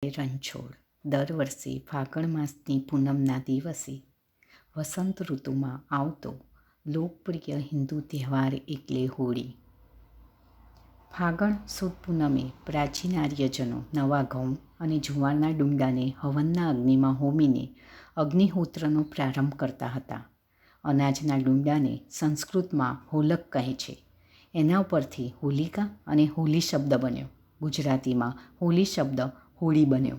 રણછોડ દર વર્ષે ફાગણ માસની પૂનમના દિવસે વસંત ઋતુમાં આવતો લોકપ્રિય હિન્દુ તહેવાર એટલે હોળી. ફાગણ સુદ પૂનમે પ્રાચીન આર્યજનો નવા ઘઉં અને જુવારના ડુંડાને હવનના અગ્નિમાં હોમીને અગ્નિહોત્રનો પ્રારંભ કરતા હતા. અનાજના ડુંડાને સંસ્કૃતમાં હોલક કહે છે. એના ઉપરથી હોલિકા અને હોલી શબ્દ બન્યો. ગુજરાતીમાં હોલી શબ્દ હોળી બન્યો.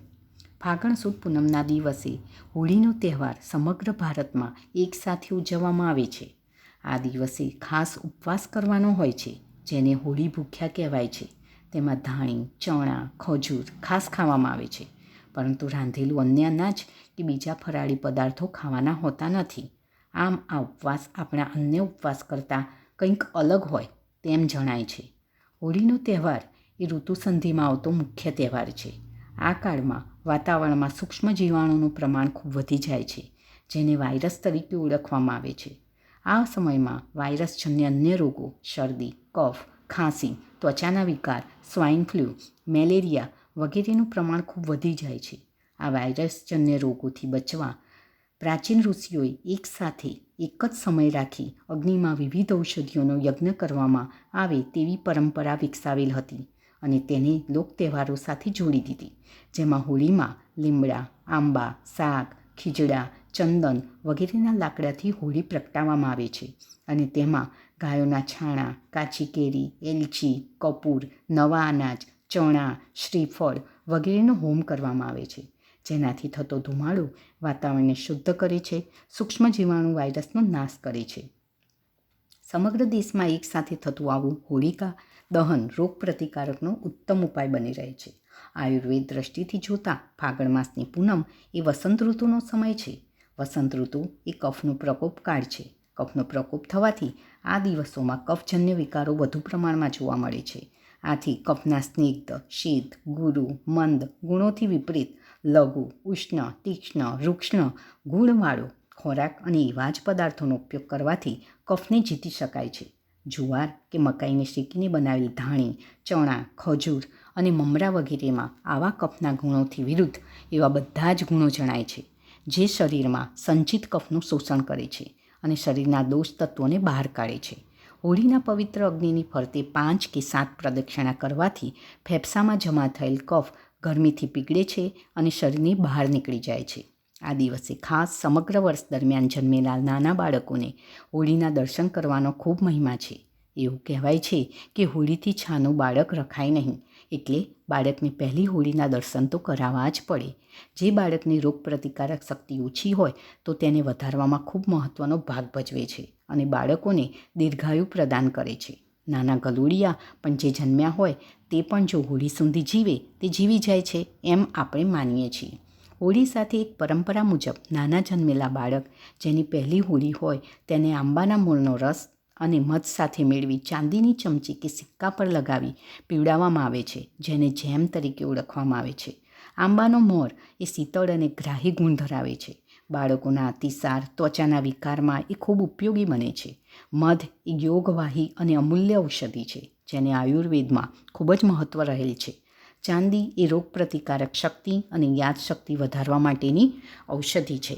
ફાગણ સુદ પૂનમના દિવસે હોળીનો તહેવાર સમગ્ર ભારતમાં એકસાથે ઉજવવામાં આવે છે. આ દિવસે ખાસ ઉપવાસ કરવાનો હોય છે, જેને હોળી ભૂખ્યા કહેવાય છે. તેમાં ધાણી, ચણા, ખજૂર ખાસ ખાવામાં આવે છે, પરંતુ રાંધેલું અન્ય અનાજ કે બીજા ફરાળી પદાર્થો ખાવાના હોતા નથી. આમ આ ઉપવાસ આપણા અન્ય ઉપવાસ કરતાં કંઈક અલગ હોય તેમ જણાય છે. હોળીનો તહેવાર એ ઋતુસંધિમાં આવતો મુખ્ય તહેવાર છે. આ કાળમાં વાતાવરણમાં સૂક્ષ્મ જીવાણુનું પ્રમાણ ખૂબ વધી જાય છે, જેને વાયરસ તરીકે ઓળખવામાં આવે છે. આ સમયમાં વાયરસજન્ય અન્ય રોગો, શરદી, કફ, ખાંસી, ત્વચાના વિકાર, સ્વાઇન ફ્લૂ, મેલેરિયા વગેરેનું પ્રમાણ ખૂબ વધી જાય છે. આ વાયરસજન્ય રોગોથી બચવા પ્રાચીન ઋષિઓએ એકસાથે એક જ સમય રાખી અગ્નિમાં વિવિધ ઔષધિઓનો યજ્ઞ કરવામાં આવે તેવી પરંપરા વિકસાવેલ હતી અને તેને લોક તહેવારો સાથે જોડી દીધી, જેમાં હોળીમાં લીમડા, આંબા, સાગ, ખીજડા, ચંદન વગેરેના લાકડાથી હોળી પ્રગટાવવામાં આવે છે અને તેમાં ગાયોના છાણા, કાચી કેરી, એલચી, કપૂર, નવા અનાજ, ચણા, શ્રીફળ વગેરેનો હોમ કરવામાં આવે છે, જેનાથી થતો ધુમાડો વાતાવરણને શુદ્ધ કરે છે, સૂક્ષ્મ જીવાણુ વાયરસનો નાશ કરે છે. સમગ્ર દેશમાં એકસાથે થતું આવું હોળિકા દહન રોગ પ્રતિકારકનો ઉત્તમ ઉપાય બની રહે છે. આયુર્વેદ દ્રષ્ટિથી જોતાં ફાગણ માસની પૂનમ એ વસંત ઋતુનો સમય છે. વસંત ઋતુ એ કફનો પ્રકોપ કાળ છે. કફનો પ્રકોપ થવાથી આ દિવસોમાં કફજન્ય વિકારો વધુ પ્રમાણમાં જોવા મળે છે. આથી કફના સ્નિગ્ધ, શીત, ગુરુ, મંદ ગુણોથી વિપરીત લઘુ, ઉષ્ણ, તીક્ષ્ણ, રૂક્ષણ ગુણવાળો ખોરાક અને એવા જ પદાર્થોનો ઉપયોગ કરવાથી કફને જીતી શકાય છે. જુવાર કે મકાઈને શેકીને બનાવેલી ધાણી, ચણા, ખજૂર અને મમરા વગેરેમાં આવા કફના ગુણોથી વિરુદ્ધ એવા બધા જ ગુણો જણાય છે, જે શરીરમાં સંચિત કફનું શોષણ કરે છે અને શરીરના દોષ તત્વોને બહાર કાઢે છે. હોળીના પવિત્ર અગ્નિની ફરતે 5 કે 7 પ્રદક્ષિણા કરવાથી ફેફસામાં જમા થયેલ કફ ગરમીથી પીગળે છે અને શરીરની બહાર નીકળી જાય છે. આ દિવસે ખાસ સમગ્ર વર્ષ દરમિયાન જન્મેલા નાના બાળકોને હોળીના દર્શન કરવાનો ખૂબ મહિમા છે. એવું કહેવાય છે કે હોળીથી છાનું બાળક રખાય નહીં, એટલે બાળકને પહેલી હોળીના દર્શન તો કરાવવા જ પડે. જે બાળકની રોગ પ્રતિકારક શક્તિ ઓછી હોય તો તેને વધારવામાં ખૂબ મહત્ત્વનો ભાગ ભજવે છે અને બાળકોને દીર્ઘાયુ પ્રદાન કરે છે. નાના ગલુડિયા પણ જે જન્મ્યા હોય તે પણ જો હોળી સુધી જીવે તે જીવી જાય છે એમ આપણે માનીએ છીએ. હોળી સાથે એક પરંપરા મુજબ નાના જન્મેલા બાળક જેની પહેલી હોળી હોય તેને આંબાના મૂળનો રસ અને મધ સાથે મેળવી ચાંદીની ચમચી કે સિક્કા પર લગાવી પીવડાવવામાં આવે છે, જેને જેમ તરીકે ઓળખવામાં આવે છે. આંબાનો મોર એ શીતળ અને ગ્રાહી ગુણ ધરાવે છે. બાળકોના અતિસાર, ત્વચાના વિકારમાં એ ખૂબ ઉપયોગી બને છે. મધ એ યોગવાહી અને અમૂલ્ય ઔષધિ છે, જેને આયુર્વેદમાં ખૂબ જ મહત્ત્વ રહેલ છે. ચાંદી એ રોગ પ્રતિકારક શક્તિ અને યાદશક્તિ વધારવા માટેની ઔષધિ છે.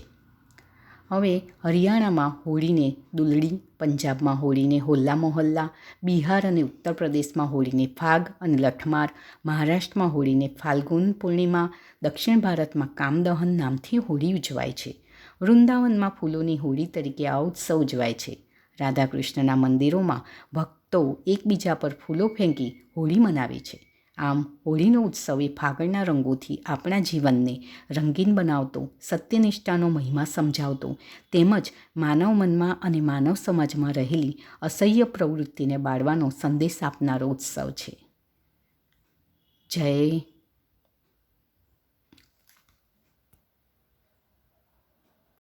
હવે હરિયાણામાં હોળીને દુલડી, પંજાબમાં હોળીને હોલ્લા મોહલ્લા, બિહાર અને ઉત્તર પ્રદેશમાં હોળીને ફાગ અને લઠમાર, મહારાષ્ટ્રમાં હોળીને ફાલ્ગુન પૂર્ણિમા, દક્ષિણ ભારતમાં કામદહન નામથી હોળી ઉજવાય છે. વૃંદાવનમાં ફૂલોની હોળી તરીકે આ ઉત્સવ ઉજવાય છે. રાધા કૃષ્ણના મંદિરોમાં ભક્તો એકબીજા પર ફૂલો ફેંકી હોળી મનાવે છે. આમ હોળીનો ઉત્સવ એ ફાગણના રંગોથી આપણા જીવનને રંગીન બનાવતો, સત્યનિષ્ઠાનો મહિમા સમજાવતો તેમજ માનવ મનમાં અને માનવ સમાજમાં રહેલી અસહ્ય પ્રવૃત્તિને બાળવાનો સંદેશ આપનારો ઉત્સવ છે. જય